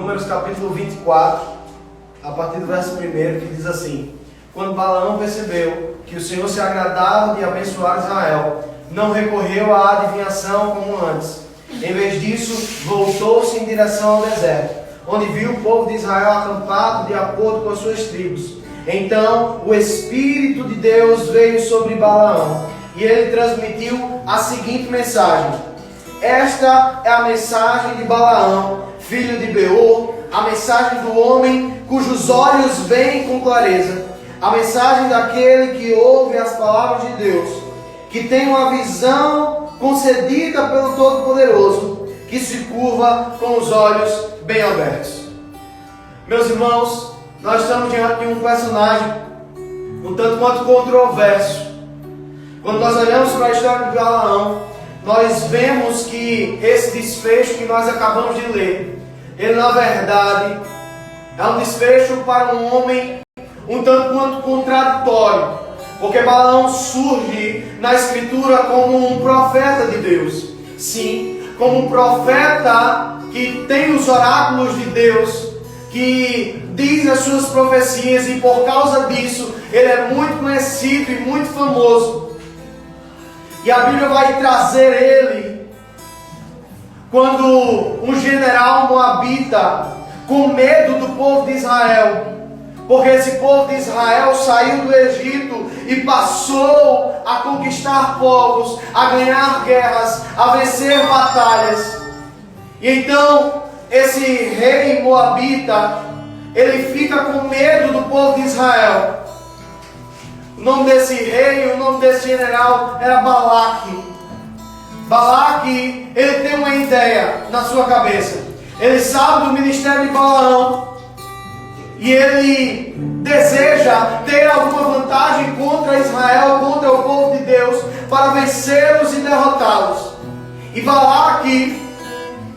Números capítulo 24, a partir do verso 1, que diz assim: Quando Balaão percebeu que o Senhor se agradava de abençoar Israel, não recorreu à adivinhação como antes. Em vez disso, voltou-se em direção ao deserto, onde viu o povo de Israel acampado de acordo com as suas tribos. Então o Espírito de Deus veio sobre Balaão, e ele transmitiu a seguinte mensagem: Esta é a mensagem de Balaão, filho de Beor, a mensagem do homem cujos olhos veem com clareza, a mensagem daquele que ouve as palavras de Deus, que tem uma visão concedida pelo Todo-Poderoso, que se curva com os olhos bem abertos. Meus irmãos, nós estamos diante de um personagem um tanto quanto controverso. Quando nós olhamos para a história de Balaão, nós vemos que esse desfecho que nós acabamos de ler, ele na verdade é um desfecho para um homem um tanto quanto contraditório, porque Balaão surge na Escritura como um profeta de Deus. Sim, como um profeta que tem os oráculos de Deus, que diz as suas profecias, e por causa disso ele é muito conhecido e muito famoso. E a Bíblia vai trazer ele quando um general moabita, com medo do povo de Israel, porque esse povo de Israel saiu do Egito e passou a conquistar povos, a ganhar guerras, a vencer batalhas. E então esse rei moabita, ele fica com medo do povo de Israel. O nome desse rei, o nome desse general era Balaque. Balaque, ele tem uma ideia na sua cabeça. Ele sabe do ministério de Balaão e ele deseja ter alguma vantagem contra Israel, contra o povo de Deus, para vencê-los e derrotá-los. E Balaque,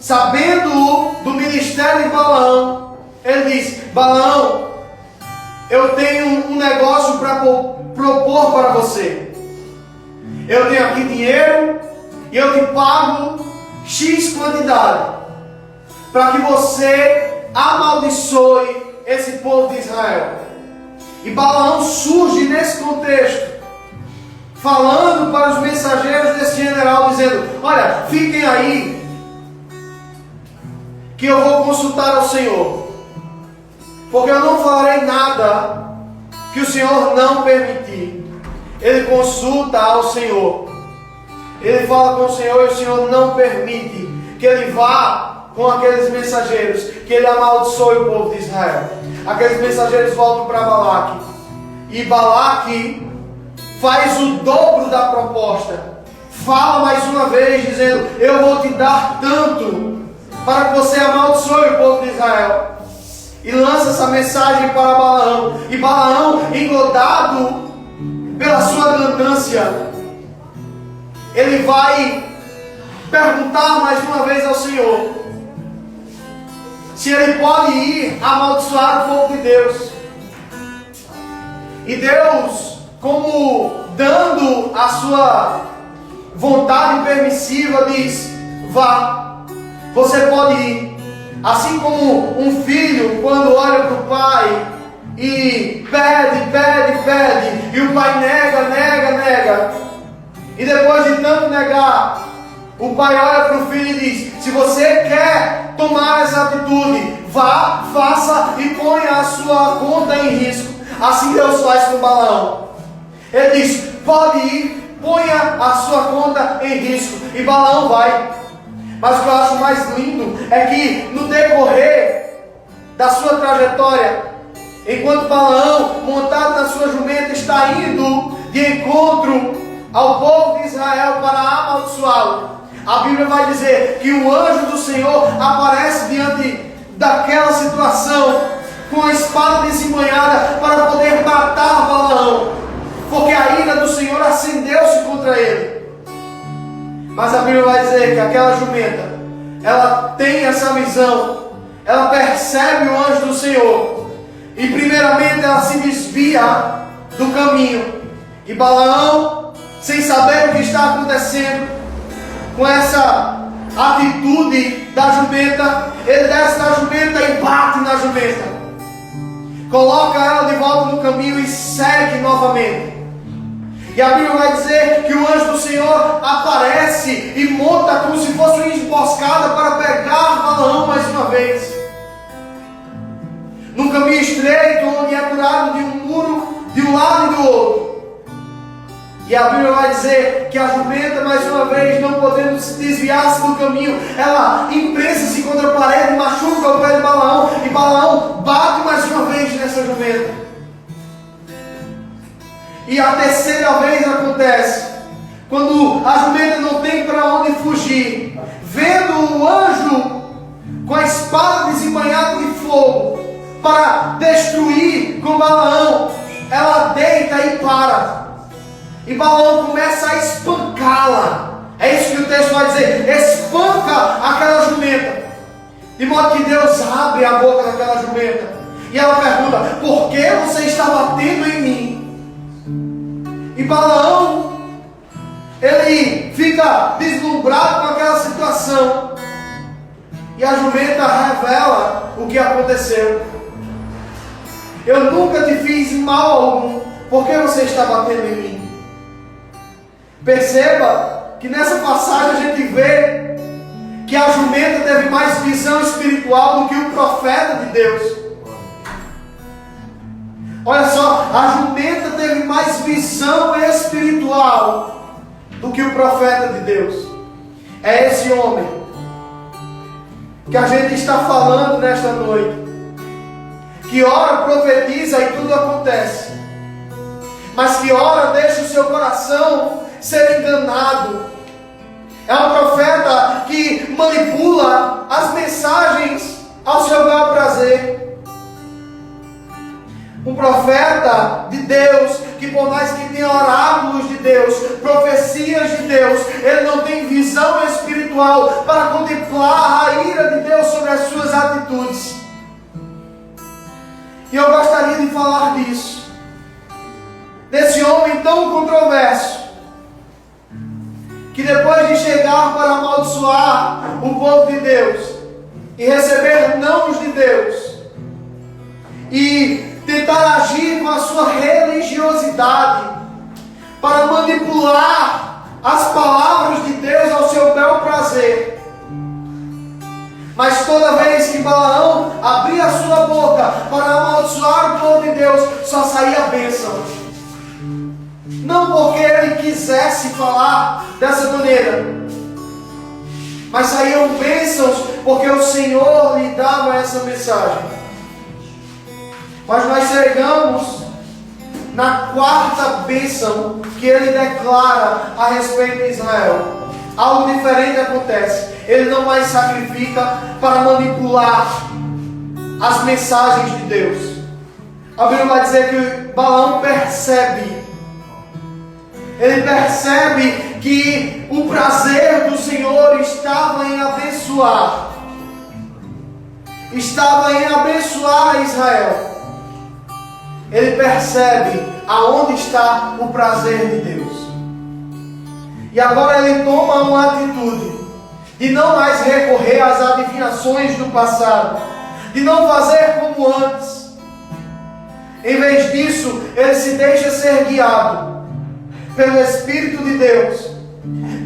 sabendo do ministério de Balaão, ele diz: Balaão, eu tenho um negócio para propor para você. Eu tenho aqui dinheiro e eu te pago X quantidade para que você amaldiçoe esse povo de Israel. E Balaão surge nesse contexto, falando para os mensageiros desse general, dizendo: olha, fiquem aí, que eu vou consultar ao Senhor, porque eu não farei nada que o Senhor não permitir. Ele consulta ao Senhor, ele fala com o Senhor, e o Senhor não permite que ele vá com aqueles mensageiros, que ele amaldiçoe o povo de Israel. Aqueles mensageiros voltam para Balaque, e Balaque faz o dobro da proposta, fala mais uma vez dizendo: eu vou te dar tanto para que você amaldiçoe o povo de Israel. E lança essa mensagem para Balaão. E Balaão, engodado pela sua ganância, ele vai perguntar mais uma vez ao Senhor se ele pode ir amaldiçoar o povo de Deus. E Deus, como dando a sua vontade permissiva, diz: vá, você pode ir. Assim como um filho, quando olha para o pai e pede, e o pai nega, e depois de tanto negar, o pai olha para o filho e diz: se você quer tomar essa atitude, vá, faça e ponha a sua conta em risco. Assim Deus faz com Balaão. Ele diz: pode ir, ponha a sua conta em risco. E Balaão vai. Mas o que eu acho mais lindo é que no decorrer da sua trajetória, enquanto Balaão, montado na sua jumenta, está indo de encontro ao povo de Israel para amaldiçoá-lo, a Bíblia vai dizer que o anjo do Senhor aparece diante daquela situação com a espada desembanhada para poder matar Balaão, porque a ira do Senhor acendeu-se contra ele. Mas a Bíblia vai dizer que aquela jumenta, ela tem essa visão, ela percebe o anjo do Senhor, e primeiramente ela se desvia do caminho. E Balaão, sem saber o que está acontecendo, com essa atitude da jumenta, ele desce da jumenta e coloca ela de volta no caminho e segue novamente. E a Bíblia vai dizer que o anjo do Senhor aparece e monta como se fosse uma emboscada para pegar Balaão mais uma vez. Num caminho estreito, onde é curado de um muro de um lado e do outro. E a Bíblia vai dizer que a jumenta, mais uma vez, não podendo se desviar-se do caminho, ela imprensa-se contra a parede, machuca o pé de Balaão, e Balaão bate mais uma vez nessa jumenta. E a terceira vez acontece, quando a jumenta não tem para onde fugir, vendo o anjo com a espada desembainhada de fogo, para destruir com Balaão, ela deita e para. E Balaão começa a espancá-la. É isso que o texto vai dizer. Espanca aquela jumenta. De modo que Deus abre a boca daquela jumenta. E ela pergunta: por que você está batendo em mim? E Balaão, ele fica deslumbrado com aquela situação. E a jumenta revela o que aconteceu. Eu nunca te fiz mal algum. Por que você está batendo em mim? Perceba que nessa passagem a gente vê que a jumenta teve mais visão espiritual do que o profeta de Deus. Olha só, a jumenta teve mais visão espiritual do que o profeta de Deus. É esse homem que a gente está falando nesta noite, que ora profetiza e tudo acontece, mas que ora deixa o seu coração ser enganado. É um profeta que manipula as mensagens ao seu bel prazer. Um profeta de Deus que, por mais que tenha oráculos de Deus, profecias de Deus, ele não tem visão espiritual para contemplar a ira de Deus sobre as suas atitudes. E eu gostaria de falar disso, desse homem tão controverso, que depois de chegar para amaldiçoar o povo de Deus e receber nãos de Deus e tentar agir com a sua religiosidade para manipular as palavras de Deus ao seu bel prazer, mas toda vez que Balaão abria a sua boca para amaldiçoar o povo de Deus, só saía bênção. Não porque ele quisesse falar dessa maneira, mas saíam bênçãos porque o Senhor lhe dava essa mensagem. Mas nós chegamos na quarta bênção que ele declara a respeito de Israel. Algo diferente acontece. Ele não mais sacrifica para manipular as mensagens de Deus. A Bíblia vai dizer que Balaão percebe. Ele percebe que o prazer do Senhor estava em abençoar. Estava em abençoar a Israel. Ele percebe aonde está o prazer de Deus. E agora ele toma uma atitude de não mais recorrer às adivinhações do passado, de não fazer como antes. Em vez disso, ele se deixa ser guiado pelo Espírito de Deus,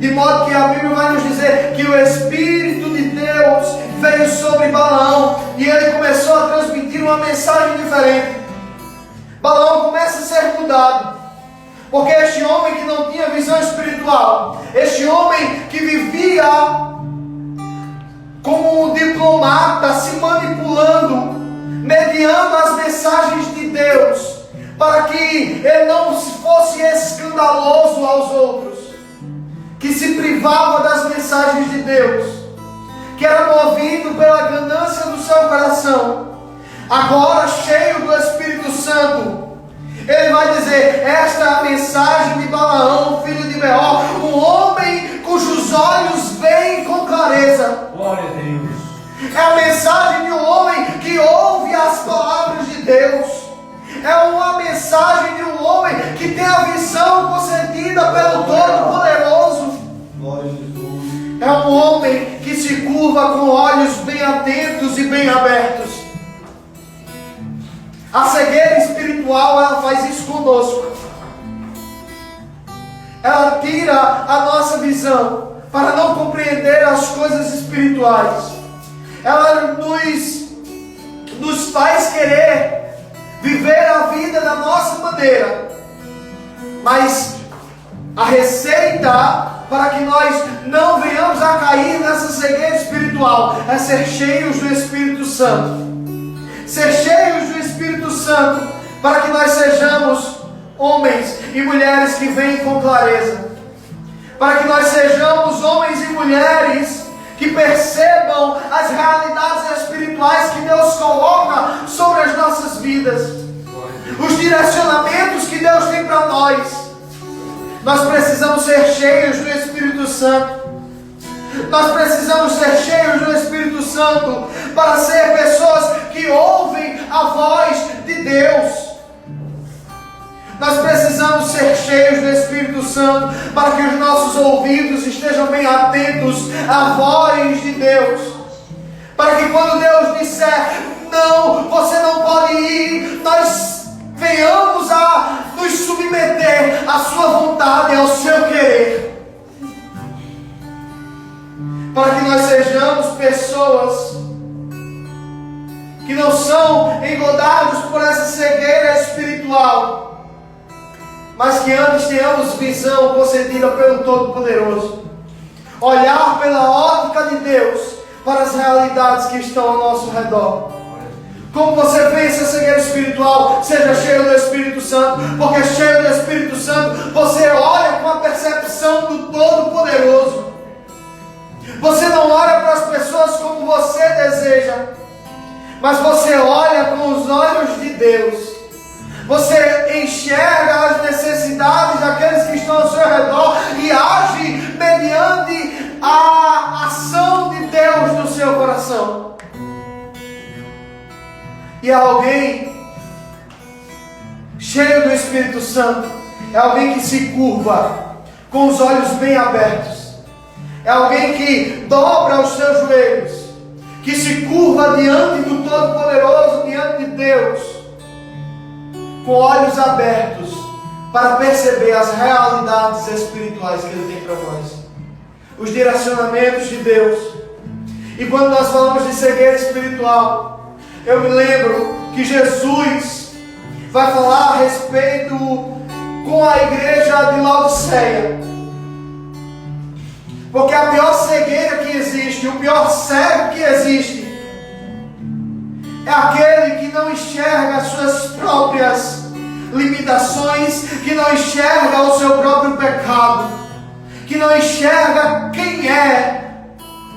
de modo que a Bíblia vai nos dizer que o Espírito de Deus veio sobre Balaão e ele começou a transmitir uma mensagem diferente. Balaão começa a ser mudado, porque este homem que não tinha visão espiritual, este homem que vivia como um diplomata, se manipulando, mediando as mensagens de Deus, para que ele não fosse escandaloso aos outros, que se privava das mensagens de Deus, que era movido pela ganância do seu coração. Agora, cheio do Espírito Santo, ele vai dizer: esta é a mensagem de Balaão, filho de Beor, um homem cujos olhos veem com clareza. Glória a Deus. É a mensagem de um homem que ouve as palavras de Deus. É uma mensagem de um homem que tem a visão concedida pelo Todo-Poderoso. Glória a Jesus. É um homem que se curva com olhos bem atentos e bem abertos. A cegueira espiritual, ela faz isso conosco. Ela tira a nossa visão para não compreender as coisas espirituais. Ela nos faz querer viver a vida da nossa maneira. Mas a receita para que nós não venhamos a cair nessa cegueira espiritual é ser cheios do Espírito Santo. Ser cheios do Espírito Santo para que nós sejamos homens e mulheres que veem com clareza. Para que nós sejamos homens e mulheres que percebam as realidades espirituais que Deus coloca sobre as nossas vidas. Os direcionamentos que Deus tem para nós. Nós precisamos ser cheios do Espírito Santo. Nós precisamos ser cheios do Espírito Santo para ser pessoas que ouvem a voz de Deus. Nós precisamos ser cheios do Espírito Santo para que os nossos ouvidos estejam bem atentos à voz de Deus. Para que quando Deus disser, não, você não pode ir, nós venhamos a nos submeter à sua vontade e ao seu querer. Para que nós sejamos pessoas que não são engodados por essa cegueira espiritual, mas que antes tenhamos visão concedida pelo Todo-Poderoso. Olhar pela ótica de Deus para as realidades que estão ao nosso redor. Como você vê essa cegueira espiritual, seja cheio do Espírito Santo, porque cheio do Espírito Santo, você olha com a percepção do Todo-Poderoso. Você não olha para as pessoas como você deseja, mas você olha com os olhos de Deus. Você enxerga as necessidades daqueles que estão ao seu redor e age mediante a ação de Deus no seu coração. E alguém cheio do Espírito Santo é alguém que se curva com os olhos bem abertos. É alguém que dobra os seus joelhos, que se curva diante do Todo-Poderoso, diante de Deus, com olhos abertos para perceber as realidades espirituais que Ele tem para nós, os direcionamentos de Deus. E quando nós falamos de cegueira espiritual, eu me lembro que Jesus vai falar a respeito com a igreja de Laodiceia. Porque a pior cegueira que existe, o pior cego que existe, é aquele que não enxerga as suas próprias limitações, que não enxerga o seu próprio pecado, que não enxerga quem é,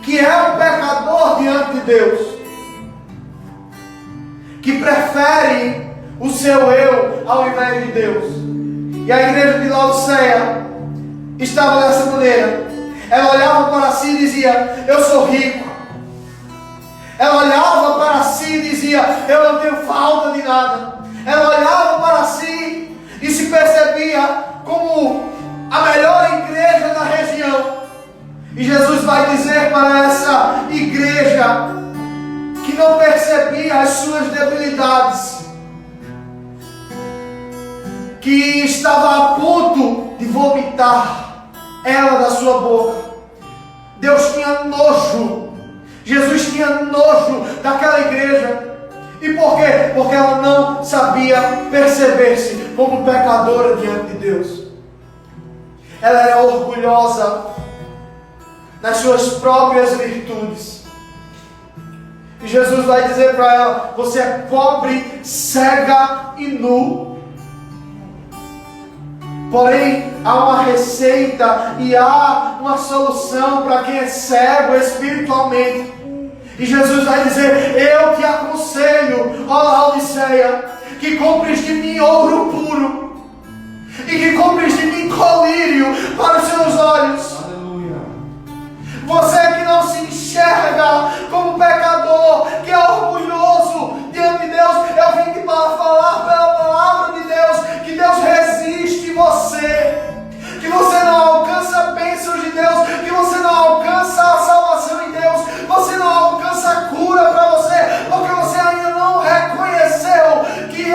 que é um pecador diante de Deus, que prefere o seu eu ao invés de Deus. E a igreja de Laodiceia estava dessa maneira. Ela olhava para si e dizia, eu sou rico. Ela olhava para si e dizia, eu não tenho falta de nada. Ela olhava para si e se percebia como a melhor igreja da região. E Jesus vai dizer para essa igreja que não percebia as suas debilidades, que estava a ponto de vomitar ela da sua boca. Deus tinha nojo, Jesus tinha nojo daquela igreja. E por quê? Porque ela não sabia perceber-se como pecadora diante de Deus. Ela era orgulhosa nas suas próprias virtudes. E Jesus vai dizer para ela, você é pobre, cega e nu. Porém, há uma receita e há uma solução para quem é cego espiritualmente. E Jesus vai dizer, eu te aconselho, ó Laodiceia, que compres de mim ouro puro e que compres de mim colírio para os seus olhos. Aleluia. Você que não se enxerga como pecador, que é orgulhoso diante de Deus, eu vim aqui para falar pela palavra de Deus, que Deus resiste você, que você não alcança bênçãos de Deus, que você não alcança a salvação em Deus, você não alcança a cura para você, porque você ainda não reconheceu que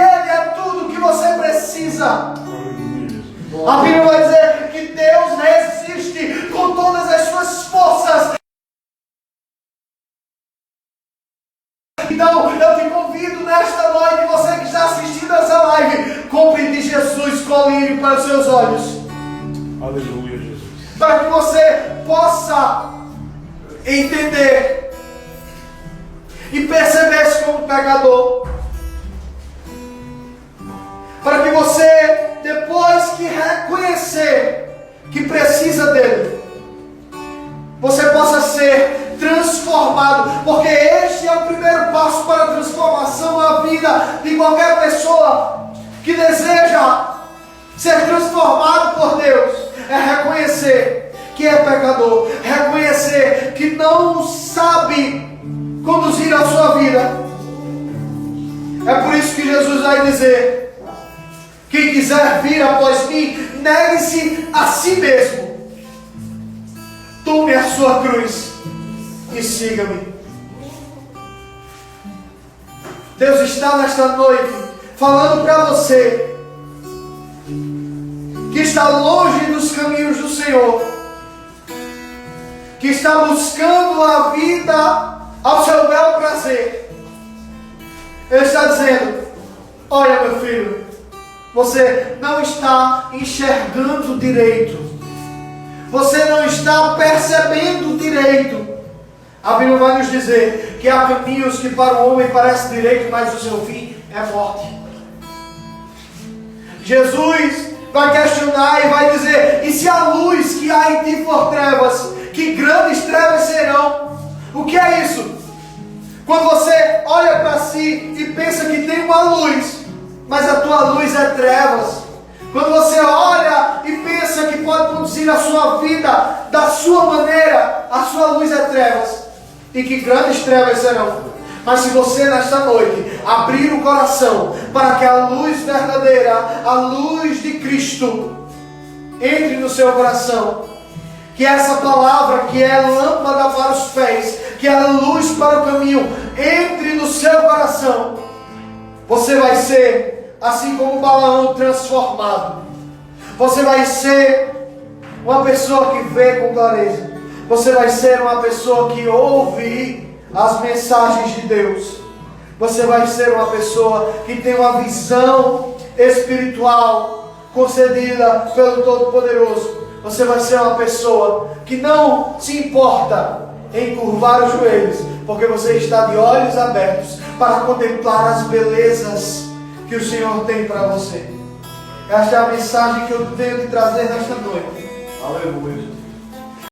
Então eu te convido nesta noite, você que está assistindo essa live, compre de Jesus colírio para os seus olhos. Aleluia, Jesus. Para que você possa entender e perceber-se como pecador. Para que você, depois que reconhecer que precisa dele, você possa ser transformado, porque este é o primeiro passo para a transformação na vida de qualquer pessoa que deseja ser transformado por Deus. É reconhecer que é pecador, reconhecer que não sabe conduzir a sua vida. É por isso que Jesus vai dizer: quem quiser vir após mim, negue-se a si mesmo, tome a sua cruz e siga-me. Deus está nesta noite falando para você que está longe dos caminhos do Senhor, que está buscando a vida ao seu bel prazer. Ele está dizendo: olha, meu filho, você não está enxergando direito, você não está percebendo direito. A Bíblia vai nos dizer que há caminhos que para o homem parecem direito, mas o seu fim é morte. Jesus vai questionar e vai dizer: e se a luz que há em ti for trevas, que grandes trevas serão? O que é isso? Quando você olha para si e pensa que tem uma luz, mas a tua luz é trevas. Quando você olha e pensa que pode conduzir a sua vida da sua maneira, a sua luz é trevas. E que grandes trevas serão. Mas se você nesta noite abrir o coração para que a luz verdadeira, a luz de Cristo, entre no seu coração, que essa palavra que é lâmpada para os pés, que é luz para o caminho, entre no seu coração, você vai ser assim como Balaão, transformado. Você vai ser uma pessoa que vê com clareza. Você vai ser uma pessoa que ouve as mensagens de Deus. Você vai ser uma pessoa que tem uma visão espiritual concedida pelo Todo-Poderoso. Você vai ser uma pessoa que não se importa em curvar os joelhos, porque você está de olhos abertos para contemplar as belezas que o Senhor tem para você. Esta é a mensagem que eu tenho de trazer nesta noite. Aleluia.